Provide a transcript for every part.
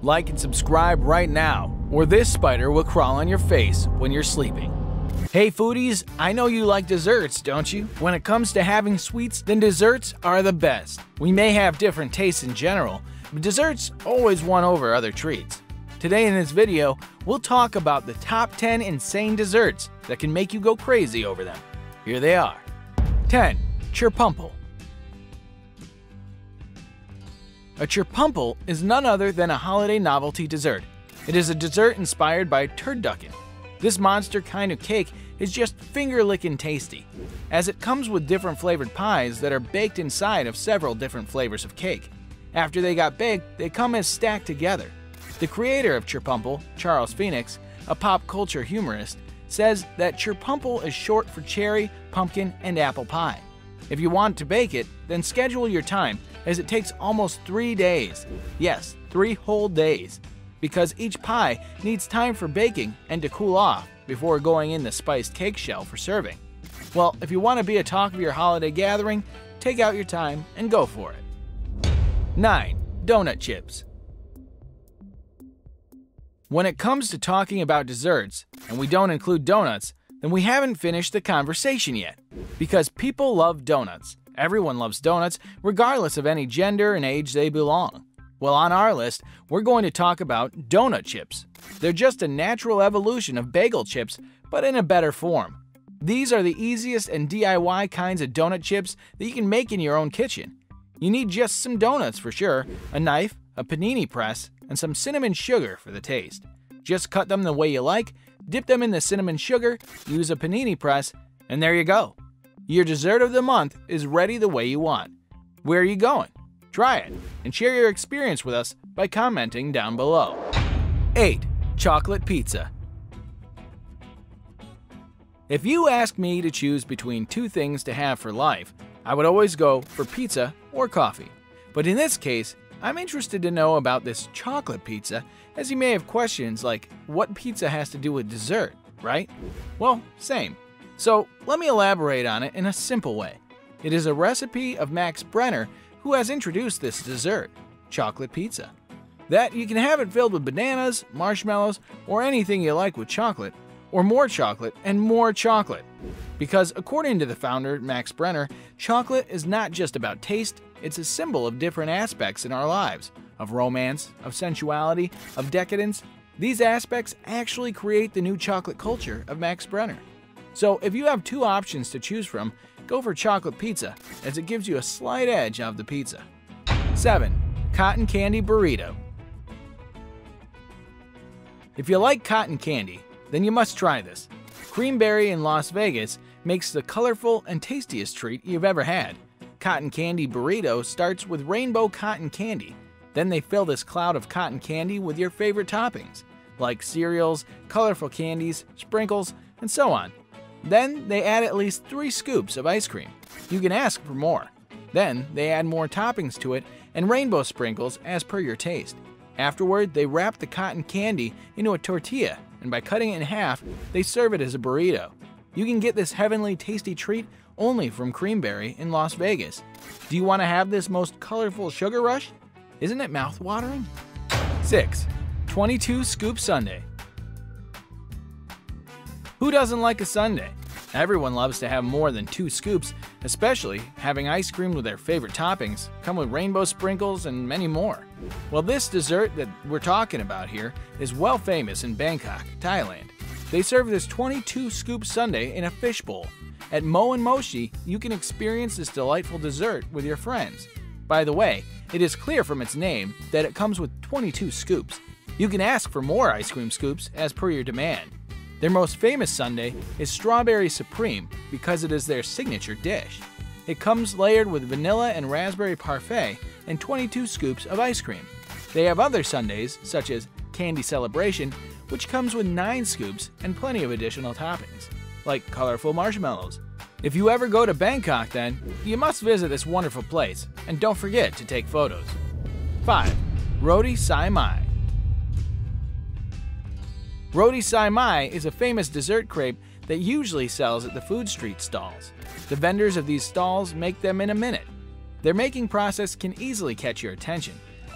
Like and subscribe right now, or this spider will crawl on your face when you're sleeping. Hey foodies, I know you like desserts, don't you? When it comes to having sweets, then desserts are the best. We may have different tastes in general, but desserts always won over other treats. Today in this video, we'll talk about the top 10 insane desserts that can make you go crazy over them. Here they are. 10. CHERPUMPLE. A CHERPUMPLE is none other than a holiday novelty dessert. It is a dessert inspired by turducken. This monster kind of cake is just finger-licking tasty, as it comes with different flavored pies that are baked inside of several different flavors of cake. After they got baked, they come as stacked together. The creator of CHERPUMPLE, Charles Phoenix, a pop culture humorist, says that CHERPUMPLE is short for cherry, pumpkin, and apple pie. If you want to bake it, then schedule your time, as it takes almost 3 days. Yes, 3 whole days. Because each pie needs time for baking and to cool off before going in the spiced cake shell for serving. Well, if you want to be a talk of your holiday gathering, take out your time and go for it. 9. Donut chips. When it comes to talking about desserts, and we don't include donuts, then we haven't finished the conversation yet. Because people love donuts. Everyone loves donuts, regardless of any gender and age they belong. Well, on our list, we're going to talk about donut chips. They're just a natural evolution of bagel chips, but in a better form. These are the easiest and DIY kinds of donut chips that you can make in your own kitchen. You need just some donuts for sure, a knife, a panini press, and some cinnamon sugar for the taste. Just cut them the way you like, dip them in the cinnamon sugar, use a panini press, and there you go. Your dessert of the month is ready the way you want. Where are you going? Try it, and share your experience with us by commenting down below. 8. Chocolate pizza. If you ask me to choose between 2 things to have for life, I would always go for pizza or coffee. But in this case, I'm interested to know about this chocolate pizza, as you may have questions like what pizza has to do with dessert, right? Well, same. So let me elaborate on it in a simple way. It is a recipe of Max Brenner, who has introduced this dessert, chocolate pizza. That you can have it filled with bananas, marshmallows, or anything you like with chocolate, or more chocolate and more chocolate. Because according to the founder, Max Brenner, chocolate is not just about taste, it's a symbol of different aspects in our lives, of romance, of sensuality, of decadence. These aspects actually create the new chocolate culture of Max Brenner. So if you have 2 options to choose from, go for chocolate pizza, as it gives you a slight edge of the pizza. 7. Cotton candy burrito. If you like cotton candy, then you must try this. Creamberry in Las Vegas makes the colorful and tastiest treat you've ever had. Cotton candy burrito starts with rainbow cotton candy. Then they fill this cloud of cotton candy with your favorite toppings, like cereals, colorful candies, sprinkles, and so on. Then they add at least 3 scoops of ice cream. You can ask for more. Then they add more toppings to it and rainbow sprinkles as per your taste. Afterward, they wrap the cotton candy into a tortilla, and by cutting it in half, they serve it as a burrito. You can get this heavenly tasty treat only from Creamberry in Las Vegas. Do you want to have this most colorful sugar rush? Isn't it mouth-watering? 6. 22 scoop sundae. Who doesn't like a sundae? Everyone loves to have more than 2 scoops, especially having ice cream with their favorite toppings, come with rainbow sprinkles and many more. Well, this dessert that we're talking about here is well famous in Bangkok, Thailand. They serve this 22 scoop sundae in a fishbowl. At Mo and Moshi, you can experience this delightful dessert with your friends. By the way, it is clear from its name that it comes with 22 scoops. You can ask for more ice cream scoops as per your demand. Their most famous sundae is Strawberry Supreme because it is their signature dish. It comes layered with vanilla and raspberry parfait and 22 scoops of ice cream. They have other sundaes, such as Candy Celebration, which comes with 9 scoops and plenty of additional toppings, like colorful marshmallows. If you ever go to Bangkok then, you must visit this wonderful place, and don't forget to take photos. 5. Roti Sai Mai. Roti Sai Mai is a famous dessert crepe that usually sells at the food street stalls. The vendors of these stalls make them in a minute. Their making process can easily catch your attention.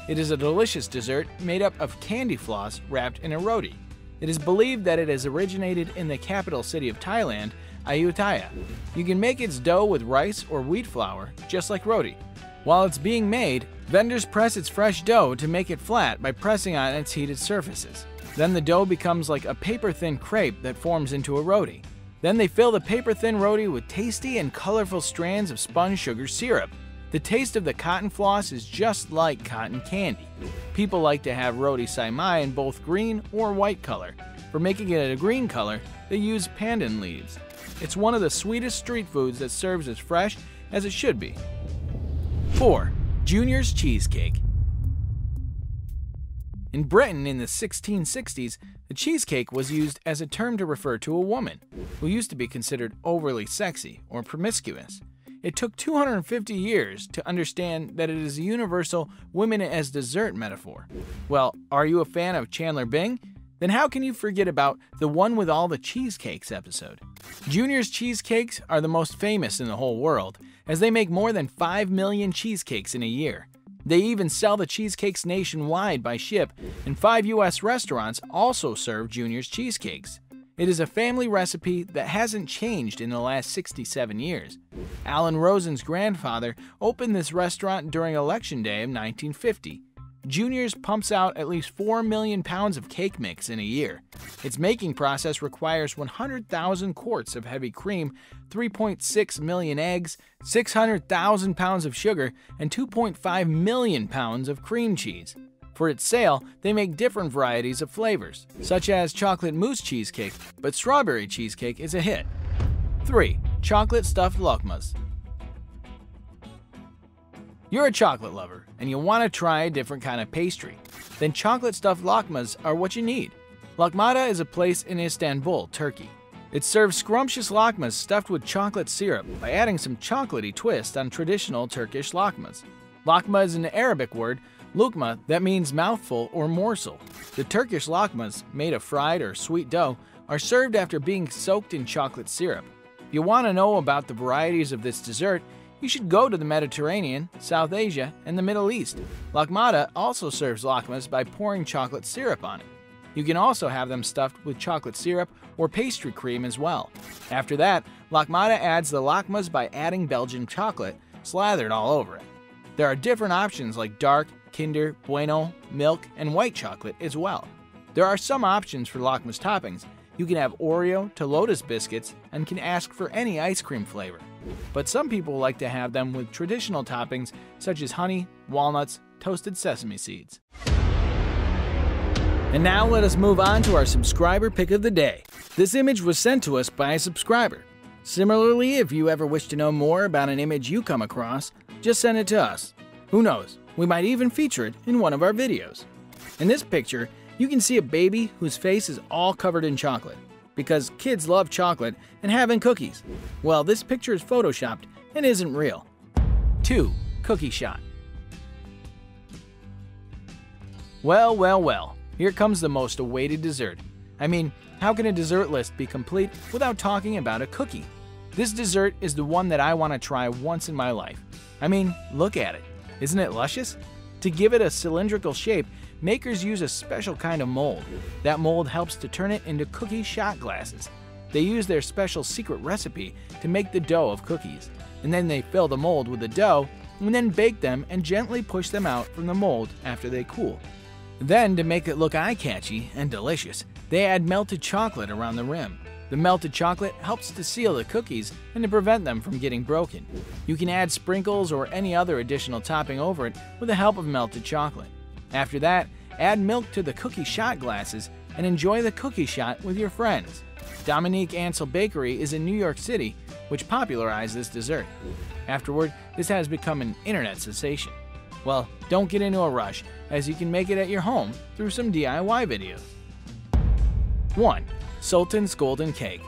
It is a delicious dessert made up of candy floss wrapped in a roti. It is believed that it has originated in the capital city of Thailand, Ayutthaya. You can make its dough with rice or wheat flour, just like roti. While it's being made, vendors press its fresh dough to make it flat by pressing on its heated surfaces. Then the dough becomes like a paper-thin crepe that forms into a roti. Then they fill the paper-thin roti with tasty and colorful strands of spun sugar syrup. The taste of the cotton floss is just like cotton candy. People like to have roti saimai in both green or white color. For making it a green color, they use pandan leaves. It's one of the sweetest street foods that serves as fresh as it should be. 4. Junior's cheesecake. In Britain in the 1660s, the cheesecake was used as a term to refer to a woman who used to be considered overly sexy or promiscuous. It took 250 years to understand that it is a universal women as dessert metaphor. Well, are you a fan of Chandler Bing? Then how can you forget about the One with All the Cheesecakes episode? Junior's cheesecakes are the most famous in the whole world, as they make more than 5 million cheesecakes in a year. They even sell the cheesecakes nationwide by ship, and 5 U.S. restaurants also serve Junior's cheesecakes. It is a family recipe that hasn't changed in the last 67 years. Alan Rosen's grandfather opened this restaurant during Election Day of 1950. Junior's pumps out at least 4 million pounds of cake mix in a year. Its making process requires 100,000 quarts of heavy cream, 3.6 million eggs, 600,000 pounds of sugar, and 2.5 million pounds of cream cheese. For its sale, they make different varieties of flavors, such as chocolate mousse cheesecake, but strawberry cheesecake is a hit. 3. Chocolate stuffed lakmas. You're a chocolate lover, and you want to try a different kind of pastry. Then chocolate stuffed lakmas are what you need. Lakmada is a place in Istanbul, Turkey. It serves scrumptious lakmas stuffed with chocolate syrup by adding some chocolatey twist on traditional Turkish lakmas. Lakma is an Arabic word, lukma, that means mouthful or morsel. The Turkish lakmas, made of fried or sweet dough, are served after being soaked in chocolate syrup. If you want to know about the varieties of this dessert, you should go to the Mediterranean, South Asia, and the Middle East. Lakmada also serves lakmas by pouring chocolate syrup on it. You can also have them stuffed with chocolate syrup or pastry cream as well. After that, Lakmada adds the lakmas by adding Belgian chocolate slathered all over it. There are different options like dark, Kinder, Bueno, milk, and white chocolate as well. There are some options for lakmas toppings. You can have Oreo to Lotus biscuits and can ask for any ice cream flavor. But some people like to have them with traditional toppings such as honey, walnuts, toasted sesame seeds. And now let us move on to our subscriber pick of the day. This image was sent to us by a subscriber. Similarly, if you ever wish to know more about an image you come across, just send it to us. Who knows, we might even feature it in one of our videos. In this picture, you can see a baby whose face is all covered in chocolate, because kids love chocolate and having cookies. Well, this picture is photoshopped and isn't real. 2. Cookie shot. Well, here comes the most awaited dessert. I mean, how can a dessert list be complete without talking about a cookie? This dessert is the one that I want to try once in my life. I mean, look at it. Isn't it luscious? To give it a cylindrical shape, makers use a special kind of mold. That mold helps to turn it into cookie shot glasses. They use their special secret recipe to make the dough of cookies, and then they fill the mold with the dough and then bake them and gently push them out from the mold after they cool. Then, to make it look eye-catchy and delicious, they add melted chocolate around the rim. The melted chocolate helps to seal the cookies and to prevent them from getting broken. You can add sprinkles or any other additional topping over it with the help of melted chocolate. After that, add milk to the cookie shot glasses and enjoy the cookie shot with your friends. Dominique Ansel Bakery is in New York City, which popularized this dessert. Afterward, this has become an internet sensation. Well, don't get into a rush, as you can make it at your home through some DIY videos. 1. Sultan's Golden Cake.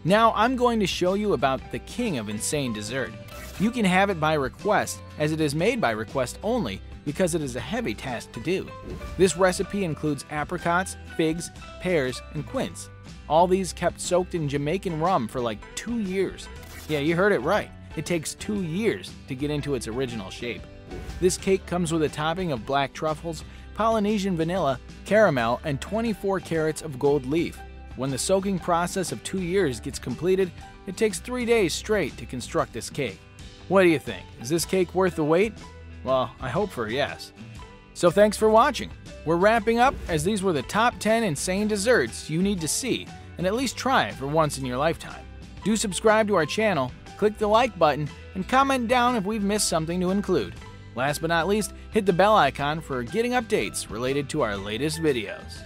Now I'm going to show you about the king of insane dessert. You can have it by request, as it is made by request only because it is a heavy task to do. This recipe includes apricots, figs, pears, and quince. All these kept soaked in Jamaican rum for like 2 years. Yeah, you heard it right. It takes 2 years to get into its original shape. This cake comes with a topping of black truffles, Polynesian vanilla, caramel, and 24 carats of gold leaf. When the soaking process of 2 years gets completed, it takes 3 days straight to construct this cake. What do you think? Is this cake worth the wait? Well, I hope for a yes. So thanks for watching. We're wrapping up, as these were the top 10 insane desserts you need to see and at least try for once in your lifetime. Do subscribe to our channel, click the like button, and comment down if we've missed something to include. Last but not least, hit the bell icon for getting updates related to our latest videos.